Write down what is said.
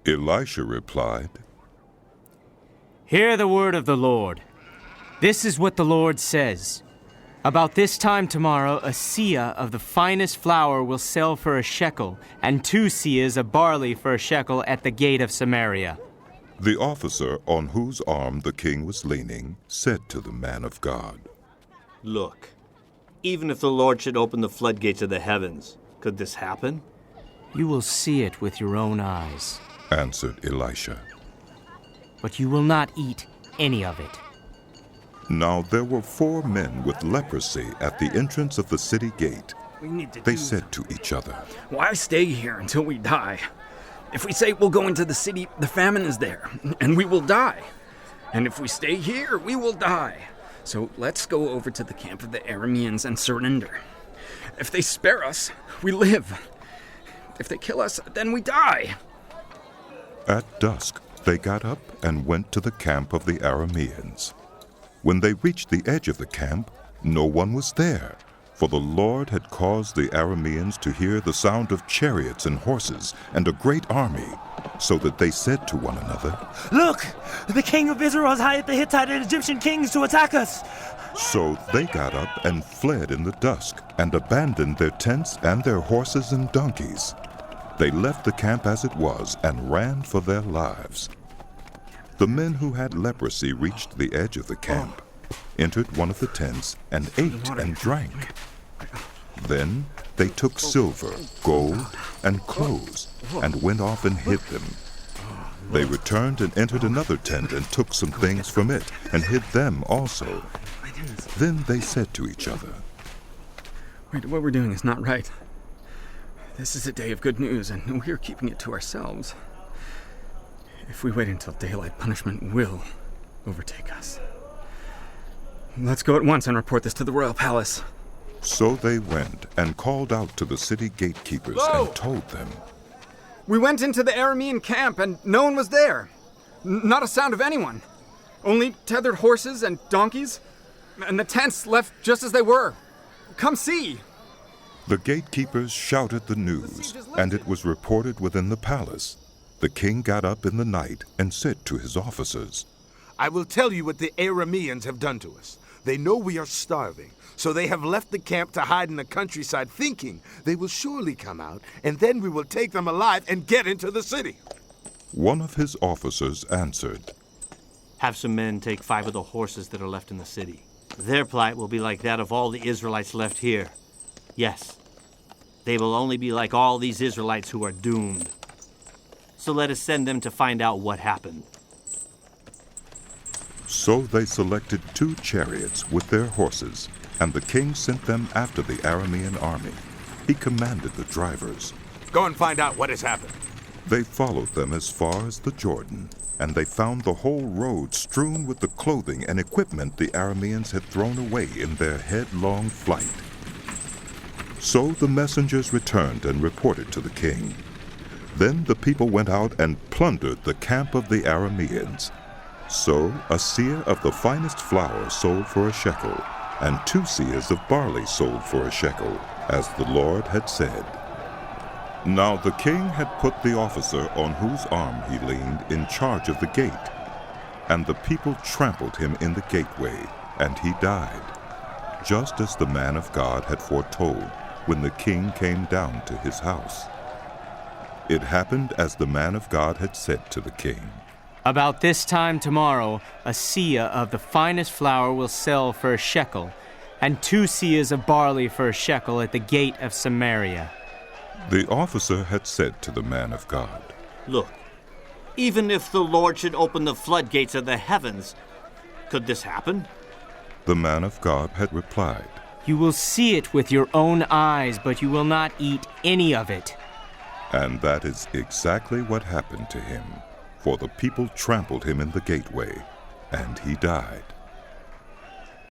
Elisha replied, Hear the word of the Lord. This is what the Lord says. About this time tomorrow, a seah of the finest flour will sell for a shekel, and 2 seahs of barley for a shekel at the gate of Samaria. The officer on whose arm the king was leaning said to the man of God, Look, even if the Lord should open the floodgates of the heavens, could this happen? You will see it with your own eyes, answered Elisha. but you will not eat any of it. Now there were 4 men with leprosy at the entrance of the city gate. They said to each other, Why stay here until we die? If we say we'll go into the city, the famine is there, and we will die. And if we stay here, we will die. So let's go over to the camp of the Arameans and surrender. If they spare us, we live. If they kill us, then we die. At dusk, they got up and went to the camp of the Arameans. When they reached the edge of the camp, no one was there, for the Lord had caused the Arameans to hear the sound of chariots and horses and a great army, so that they said to one another, Look! The king of Israel has hired the Hittite and Egyptian kings to attack us! So they got up and fled in the dusk, and abandoned their tents and their horses and donkeys. They left the camp as it was and ran for their lives. The men who had leprosy reached the edge of the camp, entered one of the tents, and ate and drank. Then they took silver, gold, and clothes, and went off and hid them. They returned and entered another tent and took some things from it, and hid them also. Then they said to each other, Wait, what we're doing is not right. This is a day of good news, and we are keeping it to ourselves. If we wait until daylight, punishment will overtake us. Let's go at once and report this to the royal palace. So they went and called out to the city gatekeepers and told them, We went into the Aramean camp, and no one was there. Not a sound of anyone. Only tethered horses and donkeys, and the tents left just as they were. Come see. The gatekeepers shouted the news, and it was reported within the palace. The king got up in the night and said to his officers, I will tell you what the Arameans have done to us. They know we are starving, so they have left the camp to hide in the countryside, thinking they will surely come out, and then we will take them alive and get into the city. One of his officers answered, Have some men take 5 of the horses that are left in the city. Their plight will be like that of all the Israelites left here. Yes, they will only be like all these Israelites who are doomed. So let us send them to find out what happened. So they selected 2 chariots with their horses, and the king sent them after the Aramean army. He commanded the drivers, Go and find out what has happened. They followed them as far as the Jordan, and they found the whole road strewn with the clothing and equipment the Arameans had thrown away in their headlong flight. So the messengers returned and reported to the king. Then the people went out and plundered the camp of the Arameans. So a seah of the finest flour sold for a shekel, and 2 seahs of barley sold for a shekel, as the Lord had said. Now the king had put the officer on whose arm he leaned in charge of the gate, and the people trampled him in the gateway, and he died, just as the man of God had foretold when the king came down to his house. It happened as the man of God had said to the king. About this time tomorrow, a seah of the finest flour will sell for a shekel, and 2 seahs of barley for a shekel at the gate of Samaria. The officer had said to the man of God, Look, even if the Lord should open the floodgates of the heavens, could this happen? The man of God had replied, You will see it with your own eyes, but you will not eat any of it. And that is exactly what happened to him, for the people trampled him in the gateway, and he died.